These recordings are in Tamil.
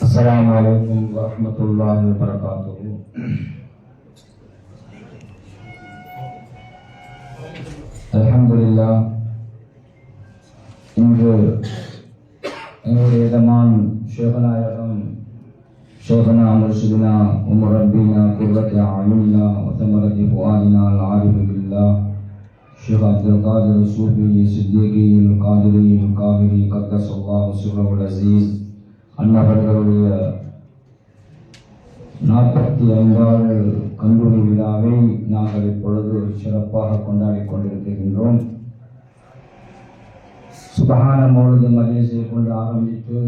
السلام عليكم ورحمة الله وبركاته. الحمد لله. இன்று எங்களுடைய இதமான் ஷேகநாயகம் ஷேகனா முர்ஷிதுனா உமரப்பினா குர்ரத்தி அயுன்னா வசமரத்தி ஃபுஆதினா அல்-ஆரிஃபு பில்லாஹ் ஷேக் அப்துல் காதிர் சூஃபி சித்திகி காதிரி காவிரி கத்தஸல்லாஹு சிர்ரஹுல் அஸீஸ் அன்னவர்களுடைய 45வது கல்லூரி விழாவை நாங்கள் இப்பொழுது சிறப்பாக கொண்டாடி கொண்டிருக்கின்றோம். சுபஹான மௌலிது மஜ்லிஸை கொண்டு ஆரம்பித்து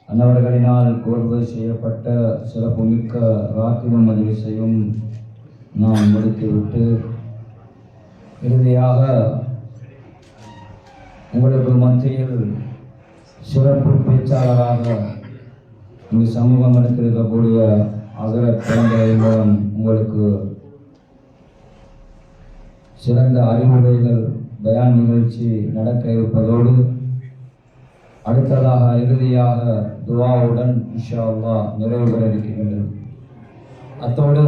அன்னவர்களினால் கோர்வை செய்யப்பட்ட சிறப்புமிக்க ராத்திபு மஜ்லிஸையும் நாம் முடித்துவிட்டு இறுதியாக உங்களுக்கு மத்தியில் சிறப்பு பேச்சாளராக இங்கு சமூகம் எடுத்திருக்கக்கூடிய ஹஸரத் குழந்தை மூலம் உங்களுக்கு சிறந்த அறிவுரைகள் பயான் நிகழ்ச்சி நடக்க இருப்பதோடு அடுத்ததாக இறுதியாக துஆவுடன் இன்ஷா அல்லாஹ் நிறைவு பெற இருக்கின்றது. அத்தோடு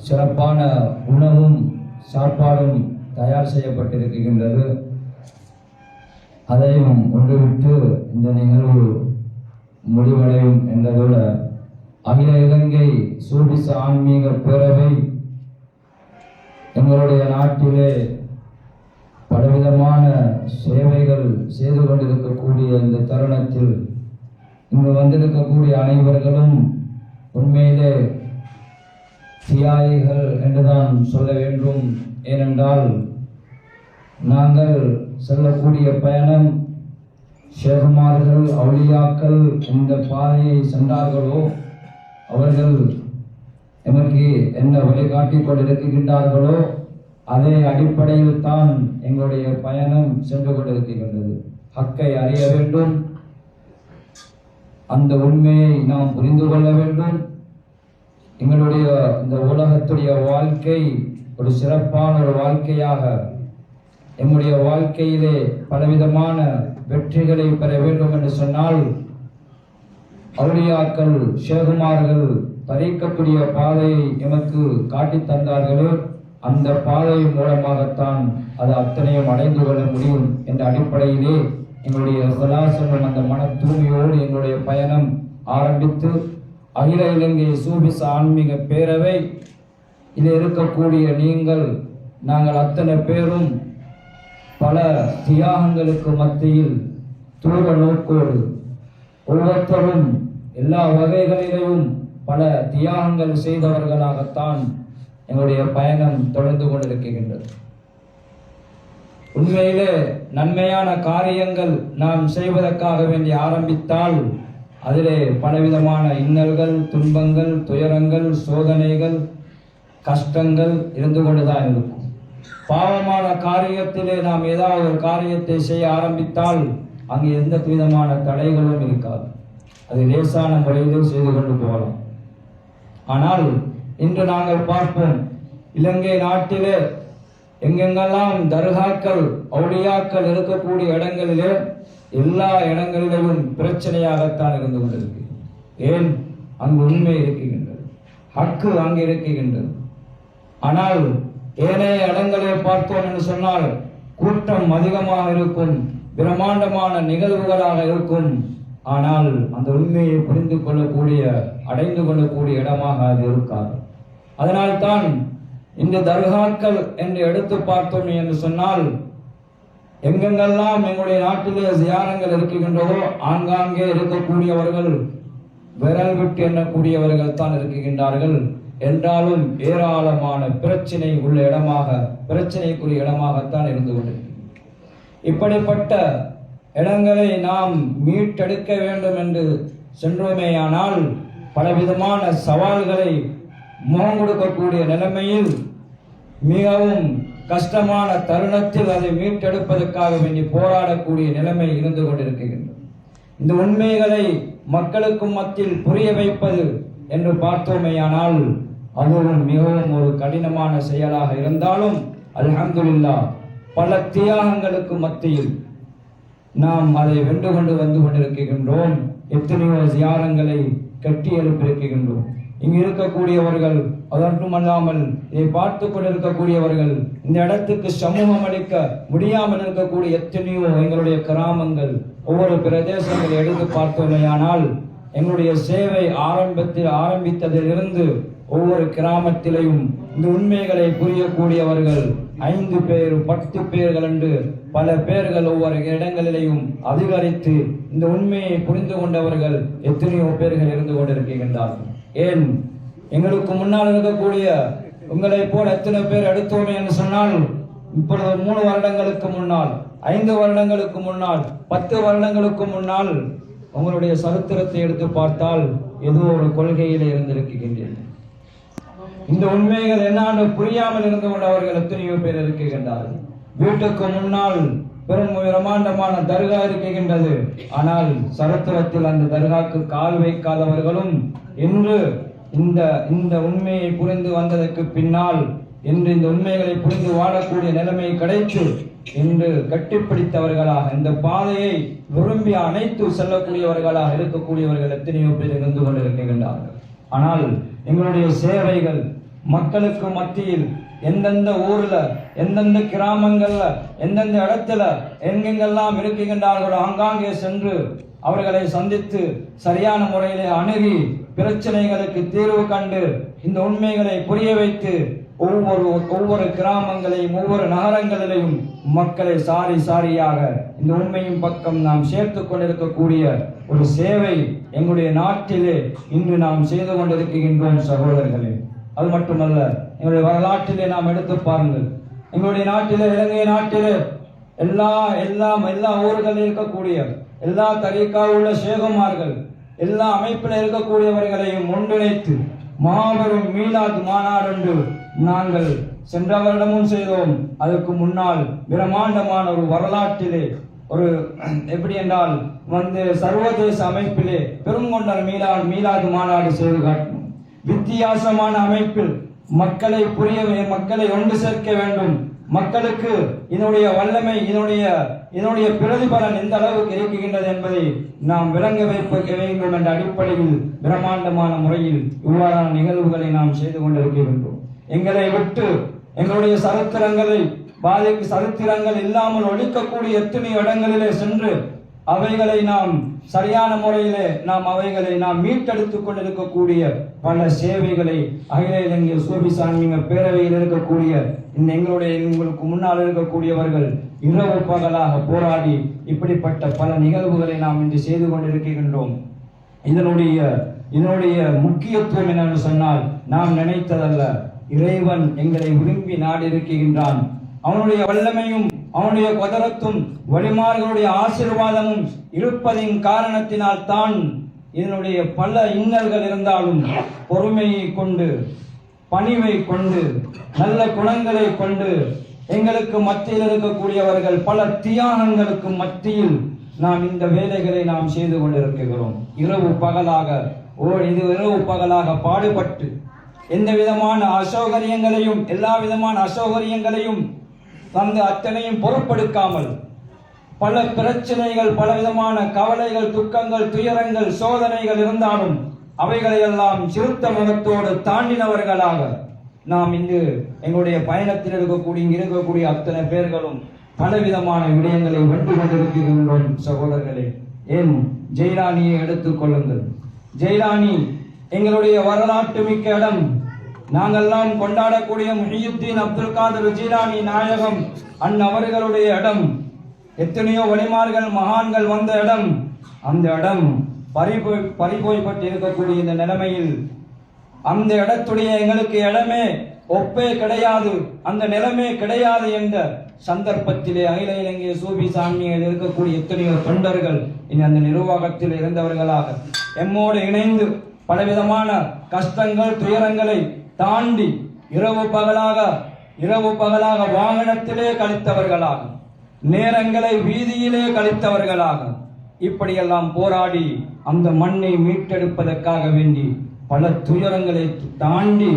சிறப்பான உணவும் சாப்பாடும் தயார் செய்யப்பட்டிருக்கின்றது. அதையும் ஒன்றுவிட்டு இந்த நிகழ்வு முடிவடையும் என்பதோடு அகில இலங்கை சூபிச ஆன்மீக பேரவை எங்களுடைய நாட்டிலே பலவிதமான சேவைகள் செய்து கொண்டிருக்கக்கூடிய இந்த தருணத்தில் இங்கு வந்திருக்கக்கூடிய அனைவர்களும் உண்மையிலே தியாகிகள் என்றுதான் சொல்ல வேண்டும். ஏனென்றால் நாங்கள் செல்லக்கூடிய பயணம் ஷேகுமார்கள் அவுலியாக்கள் எந்த பாதையை சென்றார்களோ அவர்கள் எமக்கு என்ன வழிகாட்டி கொண்டிருக்கின்றார்களோ அதே அடிப்படையில் தான் எங்களுடைய பயணம் சென்று கொண்டிருக்கின்றது. ஹக்கை அறிய வேண்டும், அந்த உண்மையை நாம் புரிந்து கொள்ள வேண்டும். எங்களுடைய இந்த உலகத்துடைய வாழ்க்கை ஒரு சிறப்பான ஒரு வாழ்க்கையாக எம்முடைய வாழ்க்கையிலே பலவிதமான வெற்றிகளை பெற வேண்டும் என்று சொன்னால் அவுலியாக்கள் ஷேகுமார்கள் தரிக்கக்கூடிய பாதையை எமக்கு காட்டி தந்தார்களோ அந்த பாதை மூலமாகத்தான் அது அத்தனையும் அடைந்து கொள்ள முடியும் என்ற அடிப்படையிலே எங்களுடைய கலாசனம் அந்த மன தூய்மையோடு எங்களுடைய பயணம் ஆரம்பித்து அகில இலங்கை சூபிச ஆன்மீக பேரவை இதில் இருக்கக்கூடிய நாங்கள் அத்தனை பேரும் பல தியாகங்களுக்கு மத்தியில் தூர நோக்கோடு ஒவ்வொருத்தரும் எல்லா வகைகளிலும் பல தியாகங்கள் செய்தவர்களாகத்தான் எங்களுடைய பயணம் தொடர்ந்து கொண்டிருக்கின்றது. உண்மையிலே நன்மையான காரியங்கள் நாம் செய்வதற்காக வேண்டி ஆரம்பித்தால் அதிலே பலவிதமான இன்னல்கள், துன்பங்கள், துயரங்கள், சோதனைகள், கஷ்டங்கள் இருந்து கொண்டுதான் இருக்கும். பாவமான காரியத்திலே நாம் ஏதாவது ஒரு காரியத்தை செய்ய ஆரம்பித்தால் அங்கு எந்த விதமான தடைகளும் இருக்காது. அது லேசான முறையில் செய்து கொண்டு போகலாம். ஆனால் இன்று நாங்கள் பார்ப்போம், இலங்கை நாட்டிலே எங்கெங்கெல்லாம் தர்காக்கள் அவுலியாக்கள் இருக்கக்கூடிய இடங்களிலே எல்லா இடங்களிலும் பிரச்சனையாகத்தான் இருந்து கொண்டிருக்கு. ஏன்? அங்கு உண்மை இருக்குகின்றது, ஹக்கு அங்கு இருக்குகின்றது. ஆனால் ஏனைய இடங்களை பார்த்தோம் என்று சொன்னால் கூட்டம் அதிகமாக இருக்கும், பிரம்மாண்டமான நிகழ்வுகளாக இருக்கும். ஆனால் அந்த உண்மையை புரிந்து கொள்ளக்கூடிய அடைந்து கொள்ளக்கூடிய இடமாக அது இருக்காது. அதனால்தான் இந்த தர்காக்கள் என்று எடுத்து பார்த்தோம் என்று சொன்னால் எங்கெங்கெல்லாம் எங்களுடைய நாட்டிலே ஜியாரங்கள் இருக்கின்றதோ ஆங்காங்கே இருக்கக்கூடியவர்கள் விரல் விட்டு எண்ணக்கூடியவர்கள் தான் இருக்குகின்றார்கள். என்றாலும் ஏராளமான பிரச்சனை உள்ள இடமாக, பிரச்சனைக்குரிய இடமாகத்தான் இருந்து கொண்டிருக்கிறது. இப்படிப்பட்ட இடங்களை நாம் மீட்டெடுக்க வேண்டும் என்று சென்றோமேயானால் பலவிதமான சவால்களை முகம் கொடுக்கக்கூடிய நிலைமையில் மிகவும் கஷ்டமான தருணத்தில் அதை மீட்டெடுப்பதற்காக வேண்டி போராடக்கூடிய நிலைமை இருந்து கொண்டிருக்கின்றது. இந்த உண்மைகளை மக்களுக்கு மத்தியில் புரிய வைப்பது என்று பார்த்தோமேயானால் அதுவும் மிகவும் ஒரு கடினமான செயலாக இருந்தாலும் அல்ஹம்துலில்லாஹ் பல தியாகங்களுக்கு மத்தியில் நாம் அதை வென்று கொண்டு வந்து கொண்டிருக்கின்றோம். எத்தனையோ ஜியாரங்களை கட்டி எழுப்பியிருக்கின்றோம். இங்கு இருக்கக்கூடியவர்கள் அதற்குமல்லாமல் இதை பார்த்து கொண்டிருக்கக்கூடியவர்கள் இந்த இடத்துக்கு சமூகம் அளிக்க முடியாமல் இருக்கக்கூடிய எத்தனையோ எங்களுடைய கிராமங்கள், ஒவ்வொரு பிரதேசங்களை எடுத்து பார்த்தோமேயானால் எங்களுடைய சேவை ஆரம்பித்ததிலிருந்து ஒவ்வொரு கிராமத்திலையும் இந்த உண்மைகளை புரியக்கூடியவர்கள் 5 பேர் 10 பேர்கள் என்று பல பேர்கள் ஒவ்வொரு இடங்களிலேயும் அதிகரித்து இந்த உண்மையை புரிந்து கொண்டவர்கள் எத்தனையோ பேர்கள் இருந்து கொண்டிருக்கின்றார்கள். ஏன் எங்களுக்கு முன்னால் இருக்கக்கூடிய உங்களை போல் எத்தனை பேர் எடுத்தோமே என்று சொன்னால், இப்பொழுது 3 வருடங்களுக்கு முன்னால், 5 வருடங்களுக்கு முன்னால், 10 வருடங்களுக்கு முன்னால் உங்களுடைய சரித்திரத்தை எடுத்து பார்த்தால் ஏதோ ஒரு கொள்கையிலே இருந்திருக்கின்றீர்கள். இந்த உண்மைகள் என்னன்னு புரியாமல் இருந்து கொண்டவர்கள் எத்தனையோ பேர் இருக்கின்றார்கள். வீட்டுக்கு முன்னால் பெரும் பிரமாண்டமான தர்கா இருக்கின்றது. ஆனால் சரித்திரத்தில் அந்த தர்காக்கு கால் வைக்காதவர்களும் இன்று இந்த உண்மையை புரிந்து வந்ததற்கு பின்னால் இன்று இந்த உண்மைகளை புரிந்து வாழக்கூடிய நிலைமை கிடைத்து இன்று கட்டிப்பிடித்தவர்களாக இந்த பாதையை விரும்பி அனைத்து செல்லக்கூடியவர்களாக இருக்கக்கூடியவர்கள் எத்தனையோ பேர் இருந்து கொண்டிருக்கின்றார்கள். ஆனால் எங்களுடைய சேவைகள் மக்களுக்கு மத்தியில் எந்தெந்த ஊர்ல, எந்தெந்த கிராமங்கள்ல, எந்தெந்த இடத்துல எங்கெங்கெல்லாம் இருக்கின்றார்களோ ஆங்காங்கே சென்று அவர்களை சந்தித்து சரியான முறையிலே அணுகி பிரச்சனைகளுக்கு தீர்வு கண்டு இந்த உண்மைகளை புரிய வைத்து ஒவ்வொரு கிராமங்களையும் ஒவ்வொரு நகரங்களிலையும் மக்களை சாரியாக இந்த உண்மையின் பக்கம் நாம் சேர்த்து கொண்டிருக்கக்கூடிய ஒரு சேவை எங்களுடைய நாட்டிலே இன்று நாம் செய்து கொண்டிருக்கின்றோம் சகோதரர்களே. அது மட்டுமல்ல, எங்களுடைய வரலாற்றிலே நாம் எடுத்து பாருங்கள். எங்களுடைய நாட்டிலே, இலங்கை நாட்டிலே எல்லா ஊர்களில் இருக்கக்கூடிய எல்லா தரீக்கா உள்ள ஷேகுமார்கள் எல்லா அமைப்பில் இருக்கக்கூடியவர்களையும் ஒன்றிணைத்து மாபெரும் மீலாத் மாநாடு என்று நாங்கள் சென்ற வருடமும் செய்தோம். அதற்கு முன்னால் பிரம்மாண்டமான ஒரு வரலாற்றிலே ஒரு எப்படி என்றால் சர்வதேச அமைப்பிலே பெருங்கொண்டால் மீலாது மாநாடு செய்து காட்டணும். வித்தியாசமான அமைப்பில் மக்களை மக்களை ஒன்று சேர்க்க வேண்டும். மக்களுக்கு இதனுடைய வல்லமை, இதனுடைய பிரதிபலன் எந்த அளவுக்கு இருக்கின்றது என்பதை நாம் விளங்க வைக்க வேண்டும் என்ற அடிப்படையில் பிரம்மாண்டமான முறையில் இவ்வாறான நிகழ்வுகளை நாம் செய்து கொண்டிருக்கின்றோம். எங்களை விட்டு எங்களுடைய சரித்திரங்கள் இல்லாமல் ஒழிக்கக்கூடிய எத்தனை இடங்களிலே சென்று அவைகளை நாம் சரியான முறையிலே நாம் மீட்டெடுத்துக் கொண்டிருக்கக்கூடிய பல சேவைகளை அகில இலங்கை சூஃபி சான்மீக பேரவையில் இருக்கக்கூடிய உங்களுக்கு முன்னால் இருக்கக்கூடியவர்கள் இரவு பகலாக போராடி இப்படிப்பட்ட பல நிகழ்வுகளை நாம் இன்று செய்து கொண்டிருக்கின்றோம். இதனுடைய முக்கியத்துவம் என்னன்னு சொன்னால், நாம் நினைத்ததல்ல, இறைவன் எங்களை விரும்பி நாடி இருக்கின்றான். அவனுடைய வல்லமையும் அவனுடைய குதரத்தும் வழிமார்களுடைய ஆசீர்வாதமும் இருப்பதின் காரணத்தினால் தான் இதனுடைய பல இன்னல்கள் இருந்தாலும் பொறுமையை கொண்டு, பணிவை கொண்டு, நல்ல குணங்களை கொண்டு எங்களுக்கு மத்தியில் இருக்கக்கூடியவர்கள் பல தியாகங்களுக்கு மத்தியில் நாம் இந்த வேலைகளை நாம் செய்து கொண்டிருக்கிறோம். இரவு பகலாக பாடுபட்டு எந்த விதமான அசௌகரியங்களையும் எல்லா விதமான அசௌகரியங்களையும் தந்து அத்தனையும் பொருட்படுத்தாமல் பல பிரச்சனைகள், பல விதமான கவலைகள், துக்கங்கள், துயரங்கள், சோதனைகள் இருந்தாலும் அவைகளை எல்லாம் சிறுத்த முகத்தோடு தாண்டினவர்களாக நாம் இங்கு எங்களுடைய பயணத்தில் இருக்கக்கூடிய அத்தனை பேர்களும் பலவிதமான விடயங்களை வென்று கொண்டிருக்கின்றோம் சகோதரர்களே. ஏன் ஜெயிலானியை எடுத்துக் கொள்ளுங்கள். ஜெயிலானி எங்களுடைய வரலாற்று மிக்க இடம். நாங்கெல்லாம் கொண்டாடக்கூடிய முஹியுத்தீன் அப்துல் காதர் ஜீலானி நாயகம் அவர்களுடைய இடம். எத்தனையோ வழிமார்கள் மகான்கள் வந்த இடம். அந்த இடம் பறிபோய்பட்டு இருக்கக்கூடிய இந்த நிலைமையில் அந்த இடத்துடைய எங்களுக்கு இடமே ஒப்பே கிடையாது, அந்த நிலைமை கிடையாது என்ற சந்தர்ப்பத்திலே அகில இலங்கை சூஃபி சான்மீகத்தில் இருக்கக்கூடிய எத்தனையோ தொண்டர்கள் அந்த நிர்வாகத்தில் இருந்தவர்களாக எம்மோடு இணைந்து பலவிதமான கஷ்டங்கள் துயரங்களை தாண்டி இரவு பகலாக வாகனத்திலே கழித்தவர்களாக, நேரங்களை வீதியிலே கழித்தவர்களாக, இப்படியெல்லாம் போராடி அந்த மண்ணை மீட்டெடுப்பதற்காக வேண்டி பல துயரங்களை தாண்டி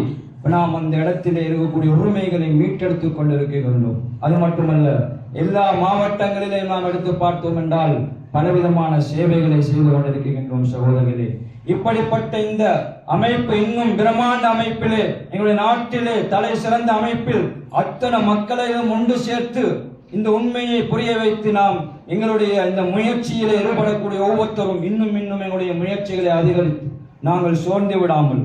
நாம் அந்த இடத்திலே இருக்கக்கூடிய உரிமைகளை மீட்டெடுத்துக் கொண்டிருக்கின்றோம். அது மட்டுமல்ல, எல்லா மாவட்டங்களிலே நாம் எடுத்து பார்த்தோம் என்றால் பலவிதமான சேவைகளை செய்து கொண்டிருக்கின்றோம் சகோதரர்களே. இப்படிப்பட்ட இந்த அமைப்பு இன்னும் பிரம்மாண்ட அமைப்பிலே, எங்களுடைய நாட்டிலே தலை சிறந்த அமைப்பில் அத்தனை மக்களையும் ஒன்று சேர்த்து இந்த உண்மையை புரிய வைத்து நாம் எங்களுடைய இந்த முயற்சியிலே ஈடுபடக்கூடிய ஒவ்வொருத்தரும் இன்னும் எங்களுடைய முயற்சிகளை அதிகரித்து நாங்கள் சோர்ந்து விடாமல்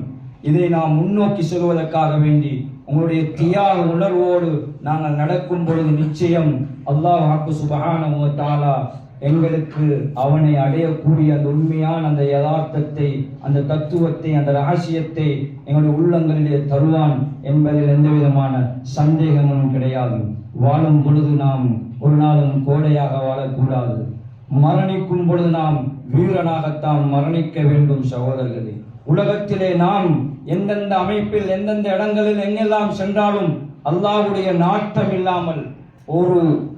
இதை நாம் முன்னோக்கி செல்வதற்காக வேண்டி உங்களுடைய தியாக உணர்வோடு நாங்கள் நடக்கும் பொழுது நிச்சயம் அல்லாஹ் சுப்ஹானஹு வ தஆலா எங்களுக்கு அவனை அடையக்கூடிய அந்த உண்மையான அந்த யதார்த்தத்தை, அந்த தத்துவத்தை, அந்த ரகசியத்தை எங்களுடைய உள்ளங்களிலே தருவான் என்பதில் எந்த விதமான சந்தேகமும் கிடையாது. வாழும் பொழுது நாம் ஒரு நாளும் கோடையாக வாழக்கூடாது. மரணிக்கும் பொழுது நாம் வீரனாகத்தான் மரணிக்க வேண்டும் சகோதரர்களே. உலகத்திலே நாம் எந்தெந்த அமைப்பில் எந்தெந்த இடங்களில் எங்கெல்லாம் சென்றாலும் அல்லாஹ்வுடைய நாட்டம் இல்லாமல்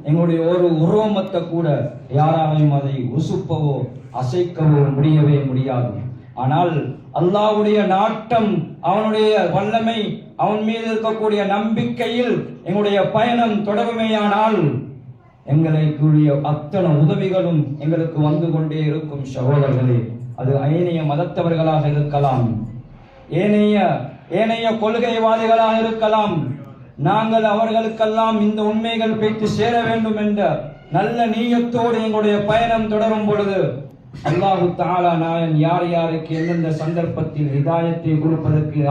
எங்களுடைய ஒரு உரோமத்தை கூட யாராலையும் அதை உசுப்பவோ அசைக்கவோ முடியவே முடியாது. ஆனால் அல்லாஹ்வுடைய நாட்டம், அவனுடைய வல்லமை, அவன் மீது இருக்கக்கூடிய நம்பிக்கையில் எங்களுடைய பயணம் தொடருமேயானால் எங்களுக்குரிய அத்தனை உதவிகளும் எங்களுக்கு வந்து கொண்டே இருக்கும் சகோதரர்களே. அது ஏனைய மதத்தவர்களாக இருக்கலாம், ஏனைய கொள்கைவாதிகளாக இருக்கலாம். நாங்கள் அவர்களுக்கெல்லாம் இந்த உண்மைகள் போய்த்து சேர வேண்டும் என்ற நல்ல நீயத்தோடு எங்களுடைய பயணம் தொடரும் பொழுது அல்லாஹு தஆலா நாயன் யார் யாருக்கு எந்தெந்த சந்தர்ப்பத்தில் ஹிதாயத்தை கொடுப்பதற்கு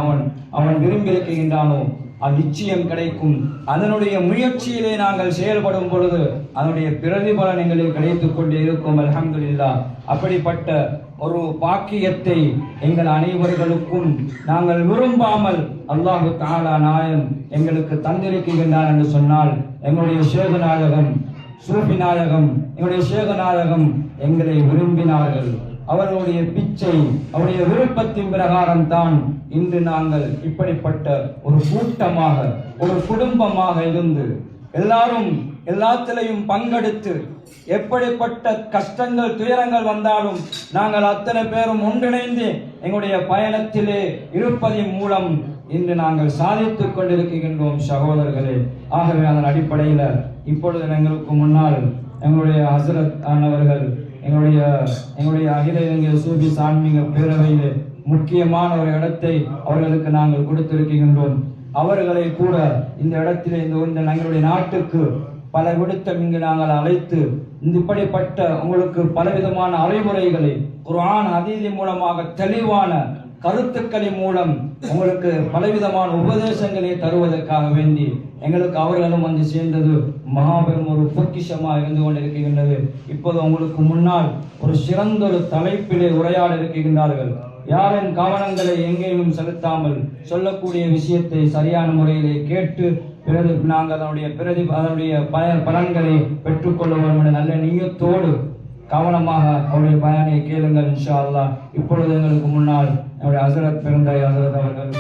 அவன் விரும்பி இருக்கின்றானோ அது நிச்சயம் கிடைக்கும். அதனுடைய முயற்சியிலே நாங்கள் செயல்படும் பொழுது அதனுடைய பிரதிபலன் எங்களுக்கு கிடைத்துக் கொண்டே இருக்கும். அல்ஹம்துலில்லாஹ். அப்படிப்பட்ட ஒரு பாக்கியத்தை எங்கள் அனைவர்களுக்கும் நாங்கள் விரும்பாமல் அல்லாஹு தஆலா நாயன் எங்களுக்கு தந்திருக்கின்றான் என்று சொன்னால் எங்களுடைய சேகநாயகம் சூஃபி நாயகம், எங்களுடைய சேகநாயகம் எங்களை விரும்பினார்கள். அவர்களுடைய பிச்சை, அவருடைய விருப்பத்தின் பிரகாரம் தான் இன்று நாங்கள் இப்படிப்பட்ட ஒரு கூட்டமாக, ஒரு குடும்பமாக இருந்து எல்லாரும் எல்லாத்திலையும் பங்கெடுத்து எப்படிப்பட்ட கஷ்டங்கள் துயரங்கள் வந்தாலும் நாங்கள் அத்தனை பேரும் ஒன்றிணைந்து எங்களுடைய பயணத்திலே இருப்பதின் மூலம் இன்று நாங்கள் சாதித்துக் கொண்டிருக்கின்றோம் சகோதரர்களே. ஆகவே அதன் அடிப்படையில் இப்பொழுது எங்களுக்கு முன்னால் எங்களுடைய ஹசரத் அவர்கள் எங்களுடைய அகில இலங்கை சூஃபி ஆன்மீக பேரவையில் முக்கியமான ஒரு இடத்தை அவர்களுக்கு நாங்கள் கொடுத்திருக்கின்றோம். அவர்களை கூட இந்த இடத்திலே இந்த எங்களுடைய நாட்டுக்கு பல விடுத்தம் இங்கு நாங்கள் அழைத்து இப்படிப்பட்ட உங்களுக்கு பலவிதமான அறிவுரைகளை குர்ஆன் ஹதீஸ் மூலமாக தெளிவான கருத்துக்களின் மூலம் உங்களுக்கு பலவிதமான உபதேசங்களை தருவதற்காக வேண்டி எங்களுக்கு அவர்களும் வந்து சேர்ந்தது மகாபெரும் ஒரு பொக்கிஷமாக இருந்து கொண்டிருக்கின்றது. இப்போது உங்களுக்கு முன்னால் ஒரு சிறந்த ஒரு தலைப்பிலே உரையாட இருக்கின்றார்கள். யாரின் கவனங்களை எங்கேயும் செலுத்தாமல் சொல்லக்கூடிய விஷயத்தை சரியான முறையிலே கேட்டு நாங்கள் அதனுடைய பலன்களை பெற்றுக்கொள்ள வேண்டும் என்ற நல்ல நீயத்தோடு கவனமாக அவருடைய பயனை கேளுங்கள் இன்ஷா அல்லாஹ். இப்பொழுது எங்களுக்கு முன்னால் நம்முடைய ஹசரத் பெருந்தாய் ஹசரத் அவர்கள்